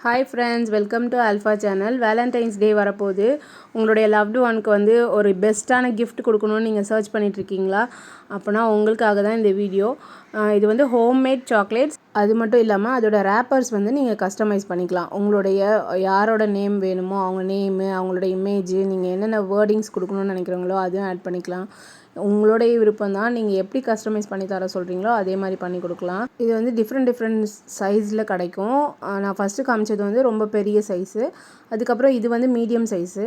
Hi friends, welcome to Alpha channel. Valentine's day வரப்போகுது. உங்களுடைய loved ஒனுக்கு வந்து ஒரு பெஸ்ட்டான கிஃப்ட் கொடுக்கணும்னு நீங்கள் சர்ச் பண்ணிகிட்ருக்கீங்களா? அப்போனா உங்களுக்காக தான் இந்த வீடியோ. இது வந்து ஹோம்மேட் சாக்லேட்ஸ். அது மட்டும் இல்லாமல் அதோட ரேப்பர்ஸ் வந்து நீங்கள் கஸ்டமைஸ் பண்ணிக்கலாம். உங்களுடைய யாரோட நேம் வேணுமோ அவங்க நேமு, அவங்களோட இமேஜு, நீங்கள் என்னென்ன வேர்டிங்ஸ் கொடுக்கணும்னு நினைக்கிறீங்களோ அதுவும் ஆட் பண்ணிக்கலாம். உங்களுடைய விருப்பம் தான். நீங்கள் எப்படி கஸ்டமைஸ் பண்ணி தர சொல்கிறீங்களோ அதே மாதிரி பண்ணி கொடுக்கலாம். இது வந்து டிஃப்ரெண்ட் சைஸில் கிடைக்கும். நான் ஃபஸ்ட்டு காமிச்சது வந்து ரொம்ப பெரிய சைஸு. அதுக்கப்புறம் இது வந்து மீடியம் சைஸு.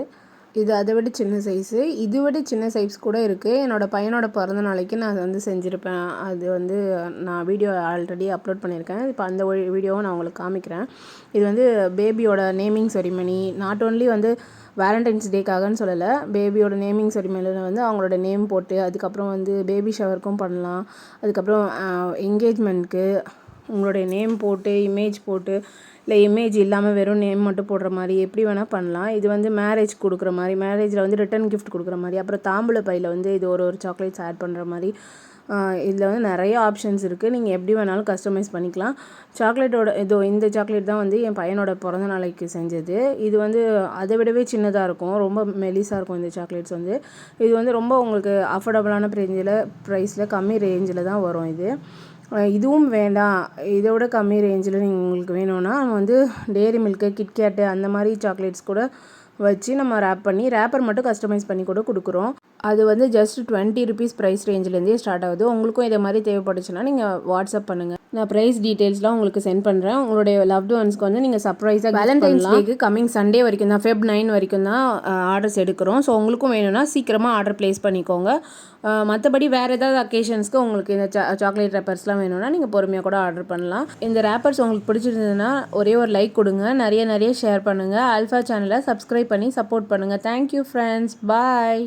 இது அதை விட சின்ன சைஸு. இது விட சின்ன சைஸ் கூட இருக்குது. என்னோடய பையனோட பிறந்த நாளைக்கு நான் வந்து செஞ்சுருப்பேன். அது வந்து நான் வீடியோ ஆல்ரெடி அப்லோட் பண்ணியிருக்கேன். இப்போ அந்த வீடியோவை நான் உங்களுக்கு காமிக்கிறேன். இது வந்து பேபியோட நேமிங் செரிமனி. நாட் ஓன்லி வந்து வேலண்டைன்ஸ் டேக்காகன்னு சொல்லலை, பேபியோட நேமிங் செரிமனியில் வந்து அவங்களோட நேம் போட்டு, அதுக்கப்புறம் வந்து பேபி ஷவருக்கும் பண்ணலாம். அதுக்கப்புறம் என்கேஜ்மெண்ட்க்கு உங்களுடைய நேம் போட்டு, இமேஜ் போட்டு, இல்லை இமேஜ் இல்லாமல் வெறும் நேம் மட்டும் போடுற மாதிரி எப்படி வேணால் பண்ணலாம். இது வந்து மேரேஜ் கொடுக்குற மாதிரி, மேரேஜில் வந்து ரிட்டன் கிஃப்ட் கொடுக்குற மாதிரி, அப்புறம் தாம்பூல பையில் வந்து இது ஒரு சாக்லேட்ஸ் ஆட் பண்ணுற மாதிரி. இதில் வந்து நிறைய ஆப்ஷன்ஸ் இருக்குது. நீங்கள் எப்படி வேணாலும் கஸ்டமைஸ் பண்ணிக்கலாம். சாக்லேட்டோட இந்த சாக்லேட் தான் வந்து என் பையனோட பிறந்த நாளைக்கு செஞ்சது. இது வந்து அதை விடவே சின்னதாக இருக்கும், ரொம்ப மெலிசாக இருக்கும் இந்த சாக்லேட்ஸ் வந்து. இது வந்து ரொம்ப உங்களுக்கு அஃபோர்டபுளான ப்ரைஸில் கம்மி ரேஞ்சில் தான் வரும் இது. இதுவும் வேண்டாம், இதோட கம்மி ரேஞ்சில் நீங்கள் உங்களுக்கு வேணும்னா நம்ம வந்து டேரி மில்க்கு, கிட்கேட்டு அந்த மாதிரி சாக்லேட்ஸ் கூட வச்சு நம்ம ரேப்பர் மட்டும் கஸ்டமைஸ் பண்ணி கூட கொடுக்குறோம். அது வந்து ஜஸ்ட் 20 ருபீஸ் ப்ரைஸ் ரேஞ்சிலேருந்தே ஸ்டார்ட் ஆகுது. உங்களுக்கும் இதே மாதிரி தேவைப்பட்டுச்சுன்னா நீங்கள் வாட்ஸ்அப் பண்ணுங்கள். நான் ப்ரைஸ் டீட்டெயில்ஸ்லாம் உங்களுக்கு சென்ட் பண்ணுறேன். உங்களுடைய லவ்டு ஒன்ஸ்க்கு வந்து நீங்கள் சர்ப்ரைஸாக வேலண்டைன்ஸ் டேக்கு கம்மிங் சண்டே வரைக்கும் தான், Feb 9 வரைக்கும் தான் ஆர்டர்ஸ் எடுக்கிறோம். ஸோ உங்களுக்கும் வேணும்னா சீக்கிரமாக ஆர்டர் ப்ளேஸ் பண்ணிக்கோங்க. மற்றபடி வேறு ஏதாவது அக்கேஷன்ஸ்க்கு உங்களுக்கு இந்த சாக்லேட் ரேப்பர்ஸ்லாம் வேணும்னா நீங்கள் பொறுமையாக கூட ஆர்டர் பண்ணலாம். இந்த ரேப்பர்ஸ் உங்களுக்கு பிடிச்சிருந்ததுன்னா ஒரே ஒரு லைக் கொடுங்க, நிறைய ஷேர் பண்ணுங்கள். ஆல்ஃபா சேனலை சப்ஸ்கிரைப் பண்ணி சப்போர்ட் பண்ணுங்கள். தேங்க்யூ ஃப்ரெண்ட்ஸ், பாய்.